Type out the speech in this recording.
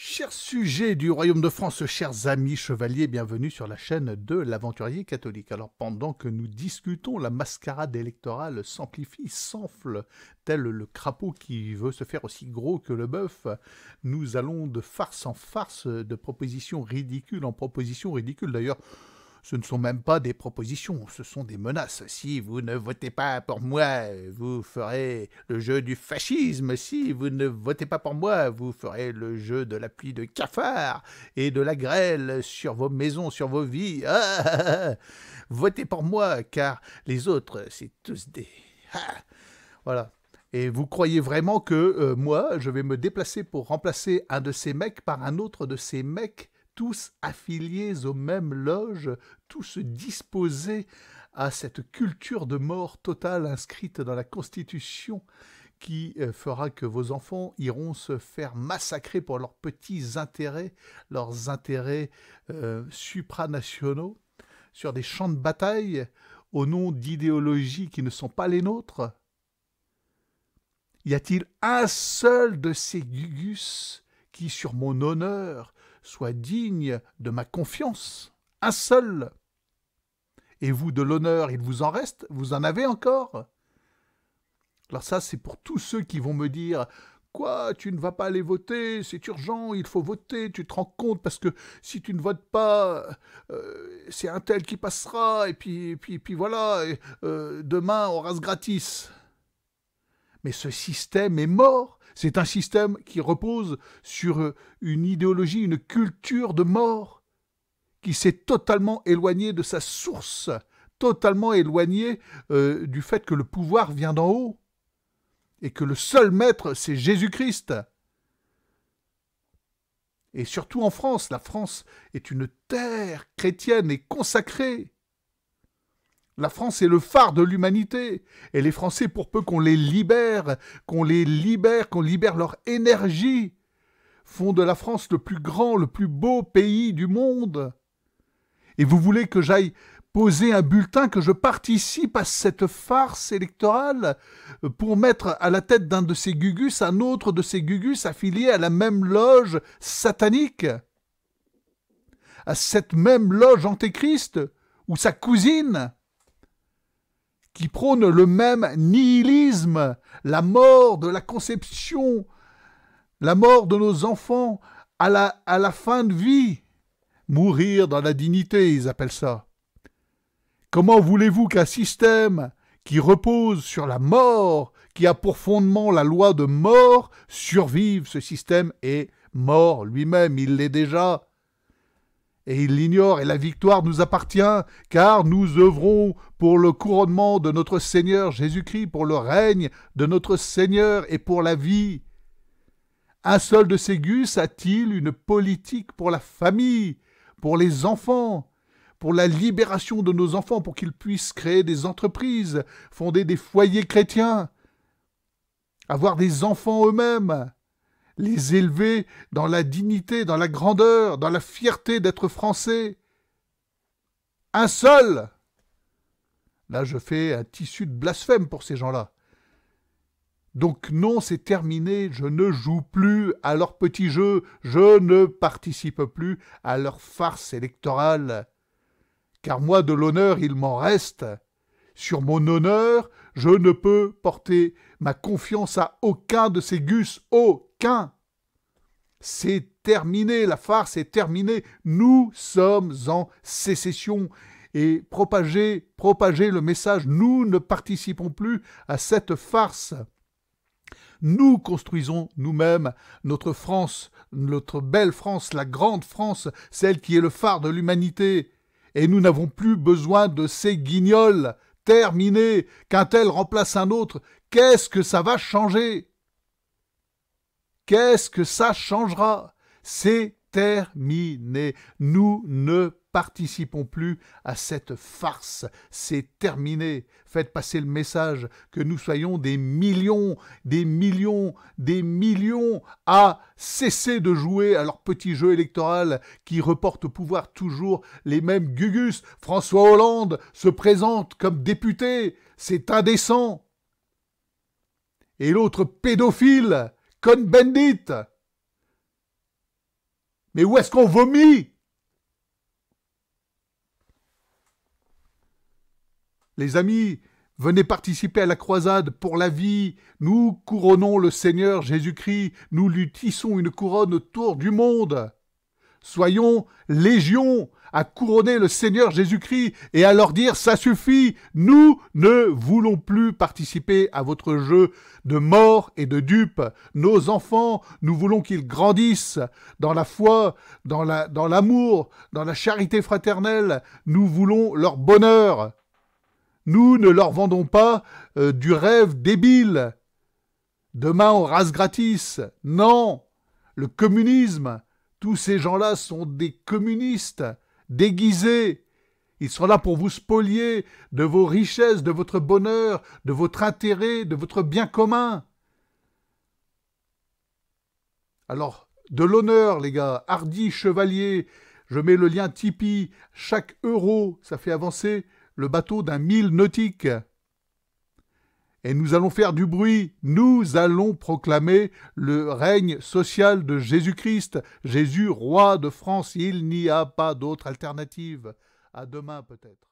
Chers sujets du Royaume de France, chers amis chevaliers, bienvenue sur la chaîne de l'Aventurier Catholique. Alors pendant que nous discutons, la mascarade électorale s'amplifie, s'enfle, tel le crapaud qui veut se faire aussi gros que le bœuf. Nous allons de farce en farce, de propositions ridicules en propositions ridicules. D'ailleurs, ce ne sont même pas des propositions, ce sont des menaces. Si vous ne votez pas pour moi, vous ferez le jeu du fascisme. Si vous ne votez pas pour moi, vous ferez le jeu de la pluie de cafards et de la grêle sur vos maisons, sur vos vies. Votez pour moi, car les autres, c'est tous des... Voilà. Et vous croyez vraiment que moi, je vais me déplacer pour remplacer un de ces mecs par un autre de ces mecs, tous affiliés aux mêmes loges, tous disposés à cette culture de mort totale inscrite dans la Constitution qui fera que vos enfants iront se faire massacrer pour leurs petits intérêts, leurs intérêts supranationaux, sur des champs de bataille, au nom d'idéologies qui ne sont pas les nôtres? Y a-t-il un seul de ces gugus qui, sur mon honneur, soit digne de ma confiance? Un seul. Et vous, de l'honneur, il vous en reste? Vous en avez encore? Alors ça, c'est pour tous ceux qui vont me dire « Quoi, tu ne vas pas aller voter? C'est urgent, il faut voter, tu te rends compte, parce que si tu ne votes pas, c'est un tel qui passera, et puis voilà, demain, on rase gratis. » Mais ce système est mort. C'est un système qui repose sur une idéologie, une culture de mort, qui s'est totalement éloignée de sa source, totalement éloignée du fait que le pouvoir vient d'en haut, et que le seul maître, c'est Jésus-Christ. Et surtout en France, la France est une terre chrétienne et consacrée. La France est le phare de l'humanité, et les Français, pour peu qu'on les libère, qu'on libère leur énergie, font de la France le plus grand, le plus beau pays du monde. Et vous voulez que j'aille poser un bulletin, que je participe à cette farce électorale pour mettre à la tête d'un de ces gugus un autre de ces gugus affiliés à la même loge satanique, à cette même loge antéchrist, ou sa cousine, qui prône le même nihilisme, la mort de la conception, la mort de nos enfants à la fin de vie. Mourir dans la dignité, ils appellent ça. Comment voulez-vous qu'un système qui repose sur la mort, qui a pour fondement la loi de mort, survive? Ce système est mort lui-même, il l'est déjà. Et il l'ignore, et la victoire nous appartient, car nous œuvrons pour le couronnement de notre Seigneur Jésus-Christ, pour le règne de notre Seigneur et pour la vie. Un seul de ces gus a-t-il une politique pour la famille, pour les enfants, pour la libération de nos enfants, pour qu'ils puissent créer des entreprises, fonder des foyers chrétiens, avoir des enfants eux-mêmes, les élever dans la dignité, dans la grandeur, dans la fierté d'être français? Un seul! Là, je fais un tissu de blasphème pour ces gens-là. Donc non, c'est terminé, je ne joue plus à leur petit jeu, je ne participe plus à leur farce électorale. Car moi, de l'honneur, il m'en reste. Sur mon honneur, je ne peux porter ma confiance à aucun de ces gus, aucun. C'est terminé, la farce est terminée. Nous sommes en sécession. Et propagez le message, nous ne participons plus à cette farce. Nous construisons nous-mêmes notre France, notre belle France, la grande France, celle qui est le phare de l'humanité. Et nous n'avons plus besoin de ces guignols. Terminé, qu'un tel remplace un autre. Qu'est-ce que ça va changer? Qu'est-ce que ça changera? C'est terminé. Nous ne participons plus à cette farce. C'est terminé. Faites passer le message que nous soyons des millions à cesser de jouer à leur petit jeu électoral qui reporte au pouvoir toujours les mêmes gugus. François Hollande se présente comme député. C'est indécent. Et l'autre pédophile, Cohn-Bendit, Mais où est-ce qu'on vomit? Les amis, venez participer à la croisade pour la vie. Nous couronnons le Seigneur Jésus-Christ. Nous lui tissons une couronne autour du monde. Soyons légion à couronner le Seigneur Jésus-Christ et à leur dire « ça suffit, nous ne voulons plus participer à votre jeu de mort et de dupe. Nos enfants, nous voulons qu'ils grandissent dans la foi, dans l'amour, dans la charité fraternelle. Nous voulons leur bonheur. Nous ne leur vendons pas du rêve débile. Demain, on rase gratis. Non, le communisme, tous ces gens-là sont des communistes déguisés. Ils sont là pour vous spolier de vos richesses, de votre bonheur, de votre intérêt, de votre bien commun. Alors, de l'honneur, les gars, hardis chevaliers, je mets le lien Tipeee. Chaque euro, ça fait avancer le bateau d'un 1000 nautique. Et nous allons faire du bruit, nous allons proclamer le règne social de Jésus-Christ, Jésus, roi de France. Il n'y a pas d'autre alternative. À demain peut-être.